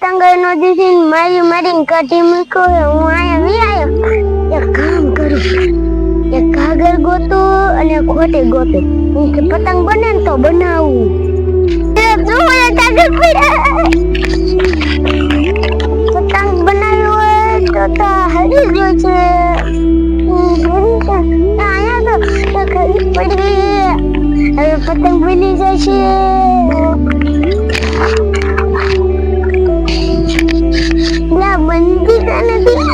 પતંગ નો દીધી મારી મારીને કાઢી મૂક્યો. હું આયા વી આયો. એક કામ કરું, એક કાગળ ગોતો અને ખોટે ગોતો. હું કે પતંગ બને ને તો બનાવું. પતંગ બનાવ્યો હોય તો હરી ગયો છે. આયા તો ખરી પડી ગઈ. હવે પતંગ બની જાય છે. બંધી તો નથી.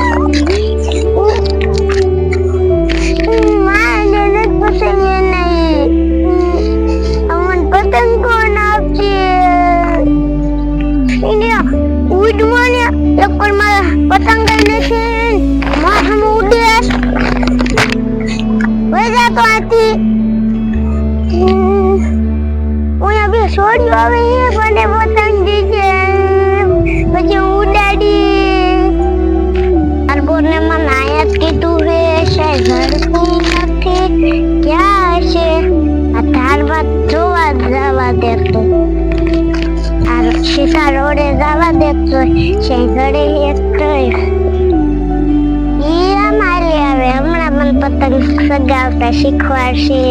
મારે પતંગ નહીં. અમન પતંગ કોણ આપશે? ઉડમાં ને એક પણ મારા પતંગ નથી. માથામાં ઉડે વજા તો આથી ઓયા બે છોડ્યો આવે મને પતંગ દીજે. પછી ઉડાડી બોરને માં નાયક કીધું હે શાય ઘરથી નથી. ક્યાં હશે આ ધારવા જોવા જવા દેતો. આ સીધા રોડે જવા દેતો છે. ઘરે એક મારે આવે હમણાં મને પતંગ સગાવતા શીખવાડશે.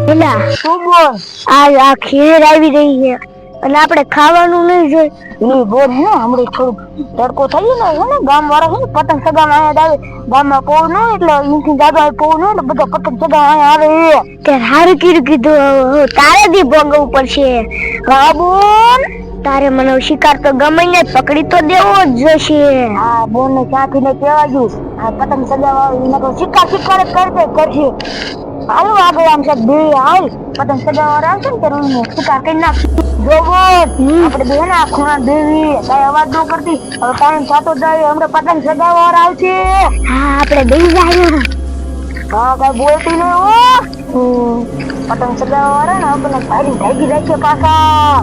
પેલા શું બોલ? આ ખીર આવી રહી છે અને આપણે ખાવાનું નહીં જોઈ. એ બોલ ને હમણાં થોડું તડકો થઈ ગયો ને ગામ વાળા છે ને પતંગ સગાવવા અહીંયા આવે. ગામમાં પોવ ન એટલે અહીંથી જાગા પોવ ન એટલે બધા પતંગ સગાવવા અહીંયા આવે. તે હારું કીધું. તારે દી ભોગવવું પડશે. હા બોલ. તારે મને શિકાર તો ગમે ને પકડી તો દેવો જ જોશે. હા બોલ ને ક્યાંથી ને કહેવાજુ આ પતંગ સગાવવા એને તો શિકાર જ કરશે. હાલો આગળ આમ સાહેબ બે હાલ પતંગ સગાવવા આવશે ને ત્યારે શિકાર કરી નાખ. આપણે બે ને ખૂણા દેવી કઈ અવાજ ન કરતી. હવે ટાઈમ થતો જાય હમણાં પતંગ સગાવવા આવશે. હા આપણે બે જાય. હા કઈ બોલતી નહીં હો. પતંગ સગાવવા ને આપણને ભાગી જાય છે પાછા.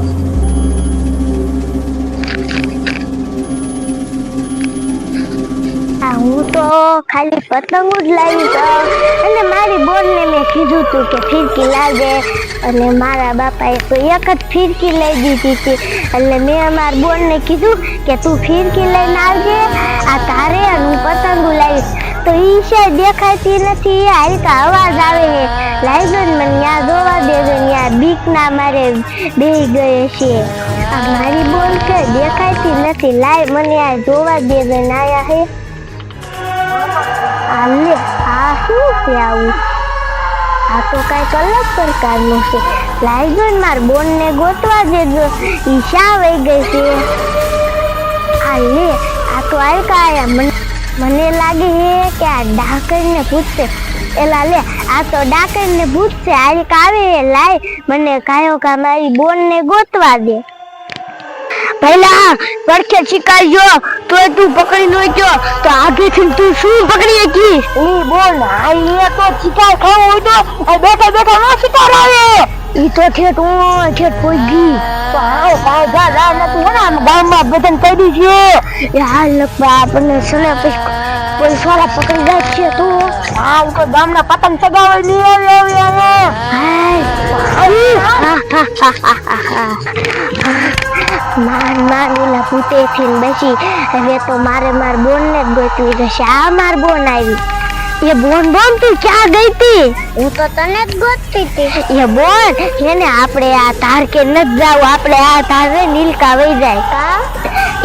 હું તો ખાલી પતંગ જ લાવી અને મારી બોનને મેં કીધું તું કે ફિરકી લાવજે અને મારા બાપાએ તો એક જ ફિરકી લઈ દીધી હતી. એટલે મેં અમારી બોનને કીધું કે તું ફિરકી લઈને આવજે આ તારે હું પતંગ લાવીશ. તો ઈ છે દેખાતી નથી. હલકા અવાજ આવે છે. લાવજો ને મને ત્યાં જોવા દેજો. ત્યાં બીક ના મારે બેહી ગઈ છે. આ મારી બોન કે દેખાતી નથી. લાવ મને આ જોવા દેજો ને આયા હે. લે આ શું છે આવું? આ તો કઈક અલગ પ્રકારનું છે. લાવજો ને મારા બોન ને ગોતવા દેજો. ઈ શા વહી ગઈ છે? આ લે આ તો હલકા આયા. મને લાગે છે કે આ ડાકર ને પૂછશે. એલા લે આ તો ડાકર ને પૂછશે. હલકા આવે લાય મને કાયો કા મારી બોન ને ગોતવા દે. પહેલા પડખે શિકાઈ જો તો તું પકડી નો ગયો તો આગેથી તું શું પકડી હતી? ઈ બોલ આ એ તો શિકાર ખાવો હોય તો બેઠા બેઠા નો શિકાર આવે. ઈ તો ઠેઠ પોગી તો આવ કાય જા નથી હે ને ગામમાં બધાને કહી છે. એ હાલ લપા આપણને સને પછી પોલીસ વાળા પકડી જાય છે. તું હા તો ગામના પતંગ સગાવવા નહીં માર લીલા પૂતે થી બેસી. હવે તો મારે માર બોન ને જ ગોતવી જશે. આ માર બોન આવી. એ બોન તું ક્યાં ગઈ હતી? હું તો તને જ ગોતતી હતી. એ બોન એને આપણે આ ધાર કે ન જાવ. આપણે આ ધારે નીલકા વહી જાય.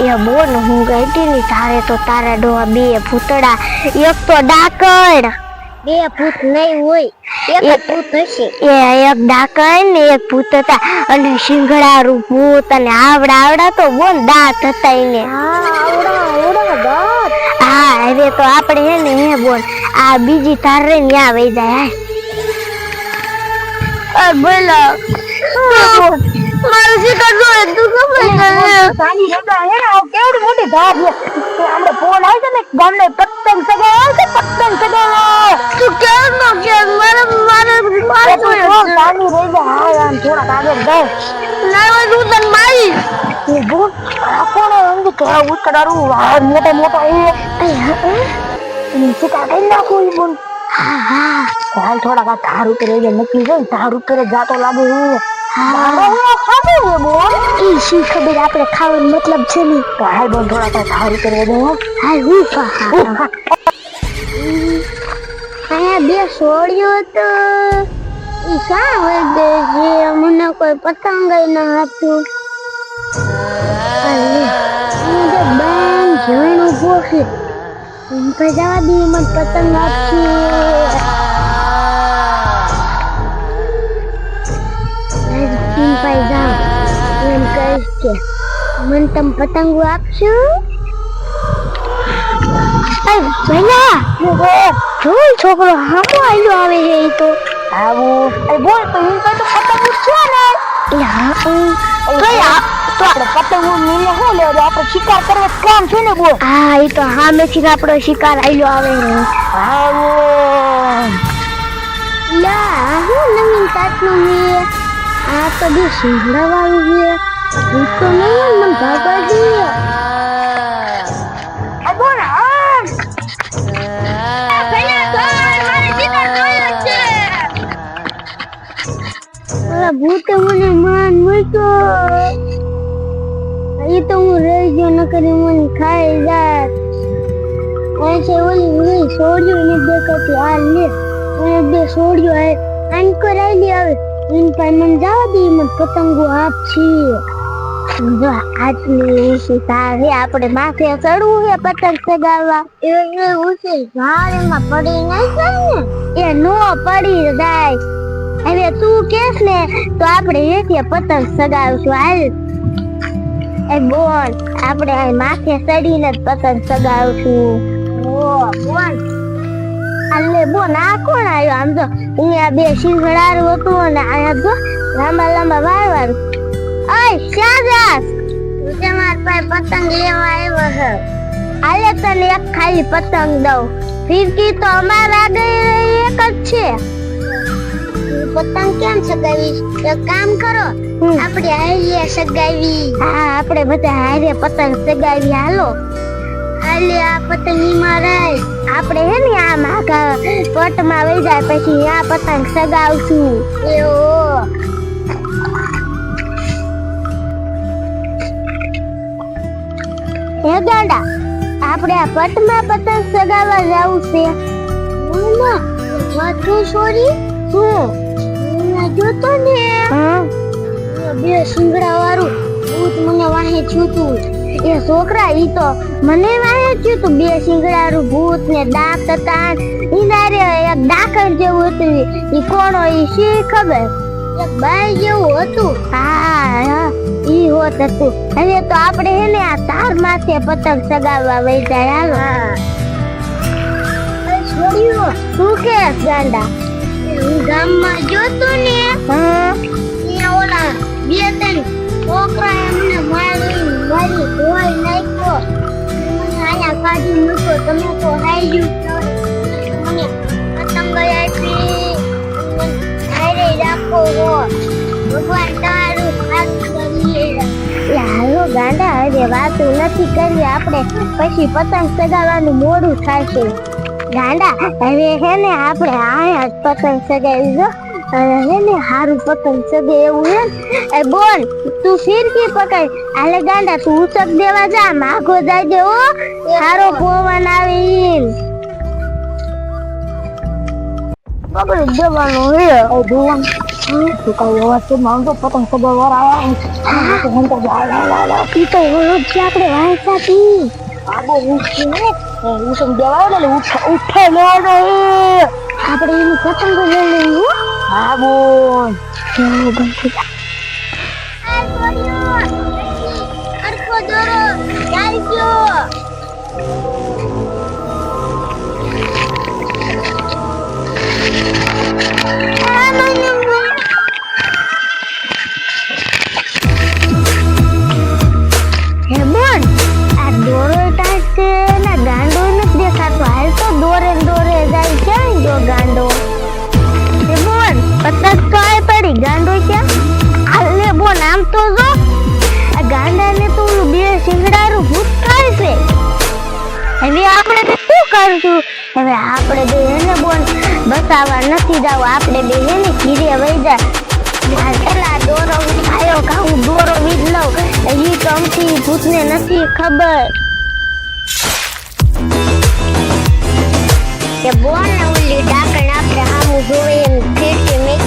એ બોન હું ગઈ હતી ને ધારે તો તારા ડોહા બે ભૂતડા. એક તો ડાકડ. બે ભૂત નહીં હોય એક ભૂત હશે. એક ડાકણ ને એક ભૂત હતા અને સિંગડારું ભૂત અને આવડા તો બોન દાંત હતા એને. હા હવે તો આપણે હે ને હે બોન આ બીજી તારે ન્યા વહી જાય. બોલો મારું શિકાર જોડે તું ખબર સાની રેગા હે ને કેવડી મોટી ધાર છે. આપણે ફોન આવે છે ને ગામને પતંગ સગાવા છે. પતંગ સગાવા તું કેમ નો કે મારે સાની રેગા હા આમ થોડા આગળ જાય ના હું તને મારી. એ બોલ આ કોણ અંગ કે ઉતડારું મોટા મોટા એ શિકાર કરી નાખો. બોલ હા હાલ થોડા ધાર ઉપર નક્કી જાય. ધાર ઉપર જાતો લાગે હા ખાધું છે બોલ ઈ શી ખબર આપણે ખાવાનો મતલબ છે ને તો હાલ બોલ થોડા કઈ સારું કરવા દે હાલ હું અહીંયા બે છોડ્યો તો ઈ શા હોય દે જે મને કોઈ પતંગ ન આપ્યું અરે બેન જોઈનું પોખી પછી જવા દી મને પતંગ આપશે ભાઈ જાઓ એમ કહીશ કે મને તમે પતંગો આપશો ભૈયા જોઈ છોકરો હામો આયલો આવે છે ઈ તો આવું બોલ તો હું તો પતંગ છે ને એ હા તો આપણે પતંગ નીલે હો લે આપણે શિકાર કરવો કામ છે ને બોલ હા ઈ તો હામે થી આપણો શિકાર આયલો આવે આવો લા હું નવીન તાતનું છે આ તો બી સિંગડા વાળું છે હું તો નહીં મને ભાગવા દે બોલ ભૂતે મને માન મૂક્યો એ તો હું રહી ગયો ન કરી મને ખાઈ જાય ऐसे ओली છોડ્યું ને દેખાતી હાલ લે મને બે છોડ્યું હે આન કરાઈ લે હવે इन पर मन जाओ दी मन पतंगो आपछी જો આટલી સીતારે આપણે માથે ચડવું છે પતંગ ચગાવવા એ ઉસે ઝાડમાં પડી નહીં જાય ને એ નો પડી જાય હવે તું કેસ ને તો આપણે એથી પતંગ ચગાવશું હાલ એ બોલ આપણે આ માથે ચડીને જ પતંગ ચગાવશું ઓ બોલ અલ્લે બોલ આ કોણ આવ્યો આમ તો અહીંયા બે શિંગડારું હતું અને અહીંયા તો લાંબા લાંબા વાળ ઓય શાજાસ તું માર પાસે પતંગ લેવા આવ્યો છે આલે તને એક ખાલી પતંગ દઉં ફિરકી તો અમારા આગળ એક જ છે પતંગ કેમ સગાવીશ એક કામ કરો આપણે હારીએ સગાવી હા આપણે બધા હારીએ પતંગ સગાવી હાલો આલે આ પતંગ મારાય આપણે હે ને આમ આખા પટમાં વઈ જાય પછી આ પતંગ સગાવશું એવો હે ગાંડા આપણે આ પટમાં પતંગ સગાવવા જાવું છે ના વાતું સોરી શું જોતો ને હા બે સિંગડા વાળું ભૂત મને વાહે છૂતું એ છોકરા ઈ તો મને વાહે છૂતું બે સિંગડારું ભૂત ને દાંત હતા ઈનારે એક ડાકર જેવું હતું ઈ કોણો ઈ શી ખબર એક બાઈ જેવું હતું હા ઈ હોત હતું હવે તો આપણે હે ને આ તાર માથે પતંગ સગાવવા વઈ જાય હાલો છોડ્યો શું કે ગાંડા હું ગામમાં જોતો ને હા ત્યાં ઓલા બે ત્રણ છોકરા એમને મારી ધોઈ નાખ્યો મને આયા કાઢી મૂકો તમે તો હાઈ ગયું મને પતંગ આપી હારે રાખો હો ભગવાન તારું હાથ કરીએ હાલો ગાંડા હવે વાતો નથી કરવી આપણે પછી પતંગ સગાવવાનું મોડું થશે ગાંડા હવે હે ને આપણે આયા જ પતંગ સગાવી જો હે ને હારું પતંગ સગે એવું હે એ બોલ તું ફિરકી પકડ આલે ગાંડા તું ઉચક દેવા જા માગો જાય દે ઓ હારો પવન આવે ઈમ પકડ દેવાનો હે ઓ ભગવાન તું કઈ વાત તો માંગો પતંગ સગાવવા આયા તો હમ તો લા ઈ તો રોજ આપણે વાંચાતી આબો ઉઠી ને ઉસમ દેવાય ને ઉઠે લેવાનો આપણે એનું પતંગ લઈ લઈએ હા બોલ ચલો બંધ આ છોડ્યો અરખો દોરો ચાલી ગયો હે બોલ આ દોરો ટાઈટ ના ગાંડો નથી દેખાતો હાલ તો દોરે દોરે જાય ક્યાં ગયો ગાંડો એ બોલ પતંગ કાય પડી ગાંડો ક્યાં આલે બોલ આમ તો જો આ ગાંડાને તો બે સિંગડારું ભૂત ખાય છે હવે આપણે શું કરશું હવે આપણે બે એને બોલ બસાવા નથી જાવ આપણે બે એને ઘીરે વઈ જાય પેલા દોરો ખાયો ખાઉં દોરો વીજ લઉં ઈ તો અમથી ભૂતને નથી ખબર કે બોલ ને ઓલી ડાકણ આપણે હામું જોવે એમ ફેરથી મેં